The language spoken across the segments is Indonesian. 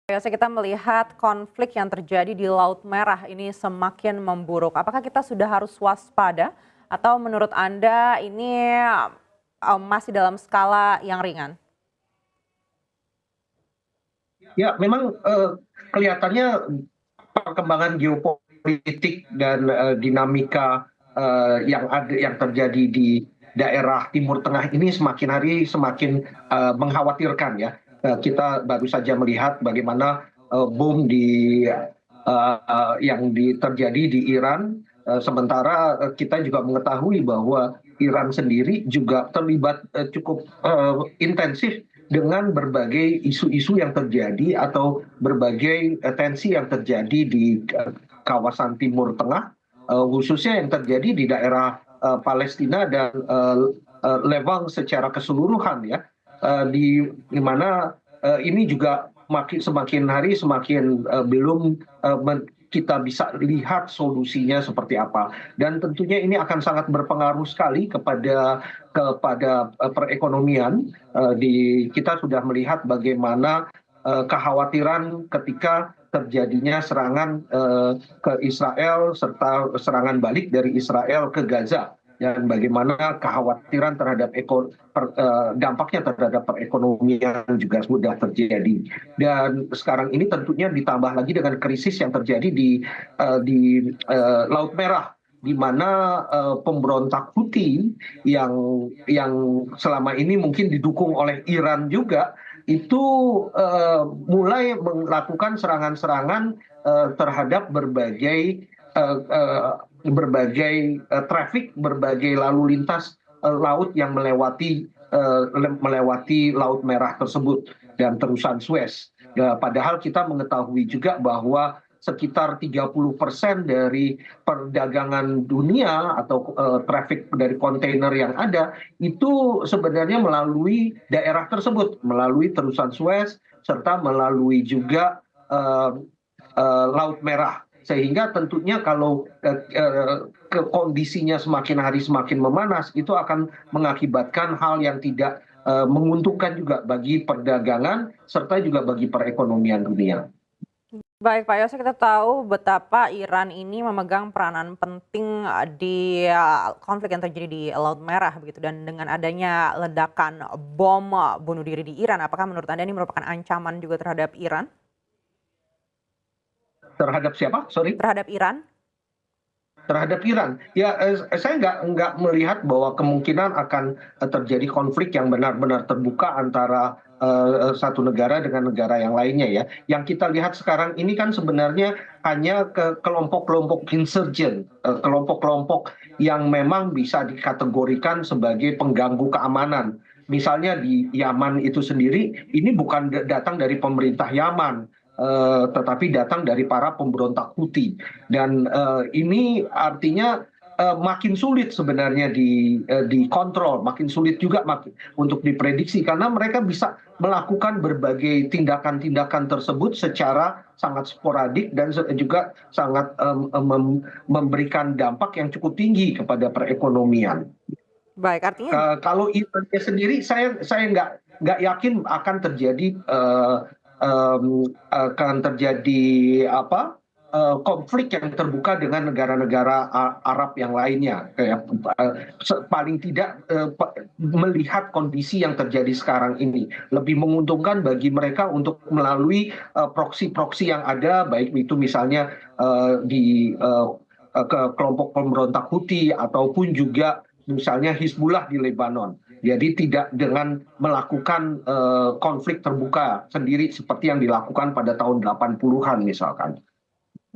Biasa kita melihat konflik yang terjadi di Laut Merah ini semakin memburuk. Apakah kita sudah harus waspada atau menurut Anda ini masih dalam skala yang ringan? Ya, memang kelihatannya perkembangan geopolitik dan dinamika yang terjadi di daerah Timur Tengah ini semakin hari semakin mengkhawatirkan ya. Kita baru saja melihat bagaimana bom yang terjadi di Iran, sementara kita juga mengetahui bahwa Iran sendiri juga terlibat cukup intensif dengan berbagai isu-isu yang terjadi atau berbagai tensi yang terjadi di kawasan Timur Tengah, khususnya yang terjadi di daerah Palestina dan Levant secara keseluruhan ya, di mana ini juga semakin hari semakin belum kita bisa lihat solusinya seperti apa, dan tentunya ini akan sangat berpengaruh sekali kepada perekonomian. Kita sudah melihat bagaimana kekhawatiran ketika terjadinya serangan ke Israel serta serangan balik dari Israel ke Gaza, dan bagaimana kekhawatiran terhadap dampaknya terhadap perekonomian juga sudah terjadi. Dan sekarang ini tentunya ditambah lagi dengan krisis yang terjadi di Laut Merah, di mana pemberontak Houthi yang selama ini mungkin didukung oleh Iran juga itu mulai melakukan serangan-serangan terhadap berbagai traffic, berbagai lalu lintas laut yang melewati Laut Merah tersebut dan terusan Suez. Padahal kita mengetahui juga bahwa sekitar 30% dari perdagangan dunia atau traffic dari kontainer yang ada itu sebenarnya melalui daerah tersebut, melalui terusan Suez serta melalui juga Laut Merah. Sehingga tentunya kalau kondisinya semakin hari semakin memanas, itu akan mengakibatkan hal yang tidak menguntungkan juga bagi perdagangan serta juga bagi perekonomian dunia. Baik Pak Yose, kita tahu betapa Iran ini memegang peranan penting di konflik yang terjadi di Laut Merah begitu, dan dengan adanya ledakan bom bunuh diri di Iran, apakah menurut Anda ini merupakan ancaman juga terhadap Iran? Terhadap siapa? Sorry? Terhadap Iran? Terhadap Iran, ya saya nggak melihat bahwa kemungkinan akan terjadi konflik yang benar-benar terbuka antara satu negara dengan negara yang lainnya ya. Yang kita lihat sekarang ini kan sebenarnya hanya ke kelompok-kelompok insurgent, kelompok-kelompok yang memang bisa dikategorikan sebagai pengganggu keamanan. Misalnya di Yaman itu sendiri, ini bukan datang dari pemerintah Yaman, tetapi datang dari para pemberontak Houthi. Dan ini artinya makin sulit sebenarnya dikontrol, makin sulit juga untuk diprediksi, karena mereka bisa melakukan berbagai tindakan-tindakan tersebut secara sangat sporadik dan juga sangat memberikan dampak yang cukup tinggi kepada perekonomian. Baik, artinya Kalau Irannya sendiri, saya nggak yakin akan terjadi konflik yang terbuka dengan negara-negara Arab yang lainnya. Paling tidak melihat kondisi yang terjadi sekarang ini lebih menguntungkan bagi mereka untuk melalui proksi-proksi yang ada, baik itu misalnya ke kelompok pemberontak Houthi ataupun juga misalnya Hizbullah di Lebanon. Jadi tidak dengan melakukan konflik terbuka sendiri seperti yang dilakukan pada tahun 80-an misalkan.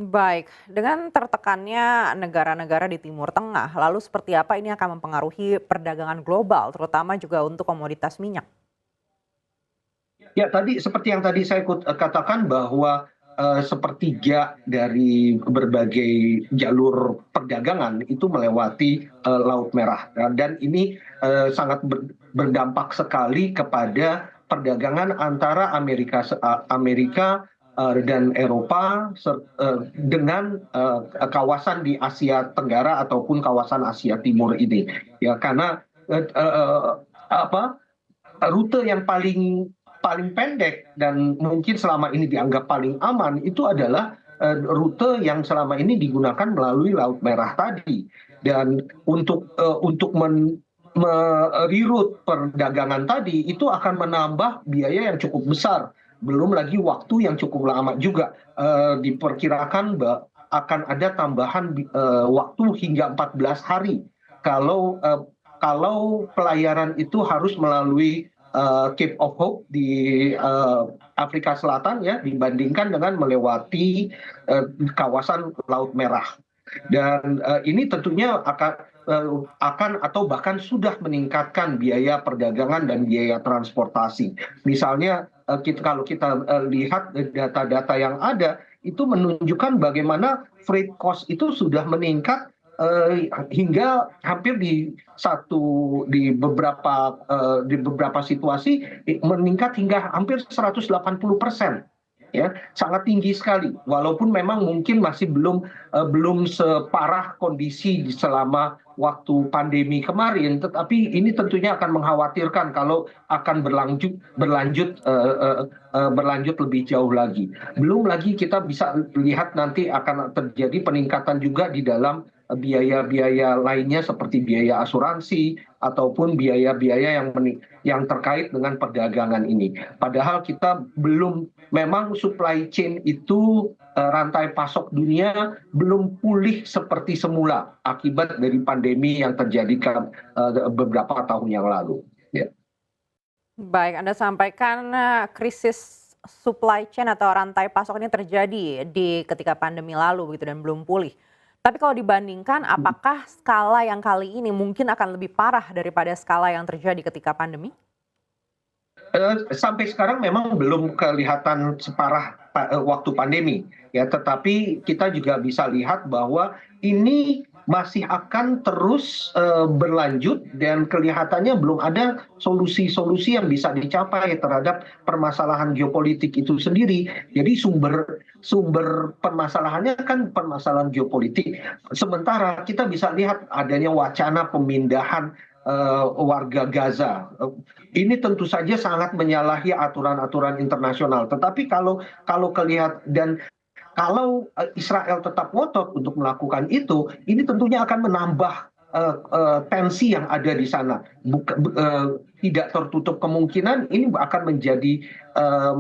baik, dengan tertekannya negara-negara di Timur Tengah, lalu seperti apa ini akan mempengaruhi perdagangan global, terutama juga untuk komoditas minyak? Ya, seperti yang tadi saya katakan bahwa sepertiga dari berbagai jalur perdagangan itu melewati Laut Merah, dan ini sangat berdampak sekali kepada perdagangan antara Amerika dan Eropa dengan kawasan di Asia Tenggara ataupun kawasan Asia Timur ini. Ya, karena apa rute yang paling paling pendek dan mungkin selama ini dianggap paling aman itu adalah rute yang selama ini digunakan melalui Laut Merah tadi. Dan untuk reroute perdagangan tadi itu akan menambah biaya yang cukup besar. Belum lagi waktu yang cukup lama juga. Diperkirakan akan ada tambahan waktu hingga 14 hari kalau pelayaran itu harus melalui Cape of Hope di Afrika Selatan ya, dibandingkan dengan melewati kawasan Laut Merah. Dan ini tentunya akan atau bahkan sudah meningkatkan biaya perdagangan dan biaya transportasi. Misalnya kalau kita lihat data-data yang ada itu menunjukkan bagaimana freight cost itu sudah meningkat hingga hampir di beberapa situasi meningkat hingga hampir 180%. Ya, sangat tinggi sekali. Walaupun memang mungkin masih belum separah kondisi selama waktu pandemi kemarin, tetapi ini tentunya akan mengkhawatirkan kalau akan berlanjut lebih jauh lagi. Belum lagi kita bisa lihat nanti akan terjadi peningkatan juga di dalam biaya-biaya lainnya seperti biaya asuransi ataupun biaya-biaya yang terkait dengan perdagangan ini. Padahal kita memang supply chain itu rantai pasok dunia belum pulih seperti semula akibat dari pandemi yang terjadi beberapa tahun yang lalu. Ya. Baik, Anda sampaikan krisis supply chain atau rantai pasok ini terjadi ketika pandemi lalu begitu dan belum pulih. Tapi kalau dibandingkan, apakah skala yang kali ini mungkin akan lebih parah daripada skala yang terjadi ketika pandemi? Sampai sekarang memang belum kelihatan separah waktu pandemi, ya. Tetapi kita juga bisa lihat bahwa ini masih akan terus berlanjut dan kelihatannya belum ada solusi-solusi yang bisa dicapai terhadap permasalahan geopolitik itu sendiri. Jadi sumber permasalahannya kan permasalahan geopolitik. Sementara kita bisa lihat adanya wacana pemindahan warga Gaza. Ini tentu saja sangat menyalahi aturan-aturan internasional. Tetapi kalau kalau Israel tetap ngotot untuk melakukan itu, ini tentunya akan menambah tensi yang ada di sana. Tidak tertutup kemungkinan ini akan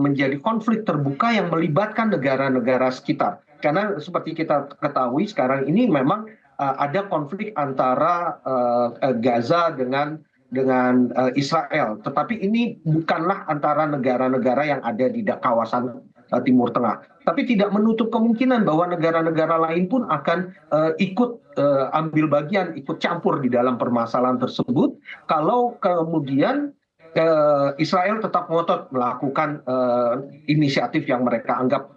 menjadi konflik terbuka yang melibatkan negara-negara sekitar. Karena seperti kita ketahui sekarang ini memang ada konflik antara Gaza dengan Israel, tetapi ini bukanlah antara negara-negara yang ada di kawasan Timur Tengah. Tapi tidak menutup kemungkinan bahwa negara-negara lain pun akan ikut ambil bagian, ikut campur di dalam permasalahan tersebut. Kalau kemudian Israel tetap ngotot melakukan inisiatif yang mereka anggap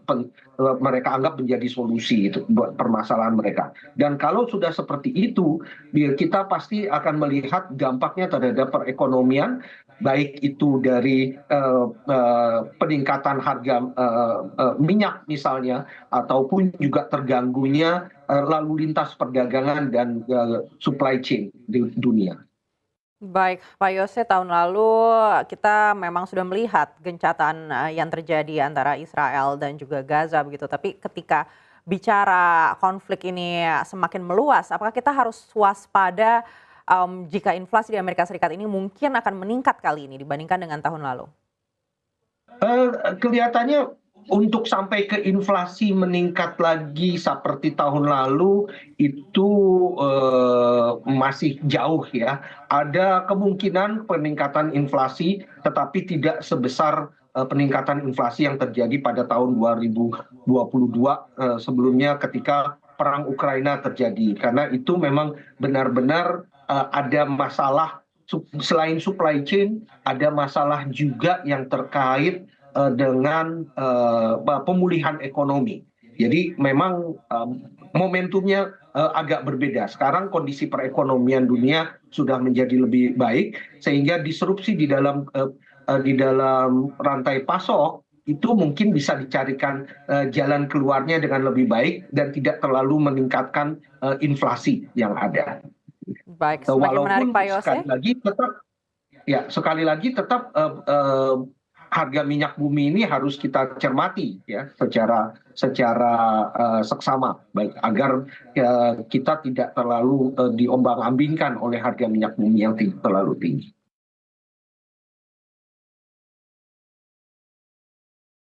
menjadi solusi itu buat permasalahan mereka. Dan kalau sudah seperti itu, kita pasti akan melihat dampaknya terhadap perekonomian, baik itu dari peningkatan harga minyak misalnya, ataupun juga terganggunya lalu lintas perdagangan dan supply chain di dunia. Baik, Pak Yose, tahun lalu kita memang sudah melihat gencatan yang terjadi antara Israel dan juga Gaza begitu. Tapi ketika bicara konflik ini semakin meluas, apakah kita harus waspada jika inflasi di Amerika Serikat ini mungkin akan meningkat kali ini dibandingkan dengan tahun lalu? Kelihatannya untuk sampai ke inflasi meningkat lagi seperti tahun lalu itu masih jauh ya. Ada kemungkinan peningkatan inflasi tetapi tidak sebesar peningkatan inflasi yang terjadi pada tahun 2022 sebelumnya ketika perang Ukraina terjadi. Karena itu memang benar-benar ada masalah selain supply chain, ada masalah juga yang terkait dengan pemulihan ekonomi. Jadi memang momentumnya agak berbeda. Sekarang kondisi perekonomian dunia sudah menjadi lebih baik sehingga disrupsi di dalam rantai pasok itu mungkin bisa dicarikan jalan keluarnya dengan lebih baik dan tidak terlalu meningkatkan inflasi yang ada. Baik, semakin menarik Pak Yose. Sekali lagi tetap harga minyak bumi ini harus kita cermati ya secara seksama, baik agar kita tidak terlalu diombang-ambingkan oleh harga minyak bumi yang terlalu tinggi.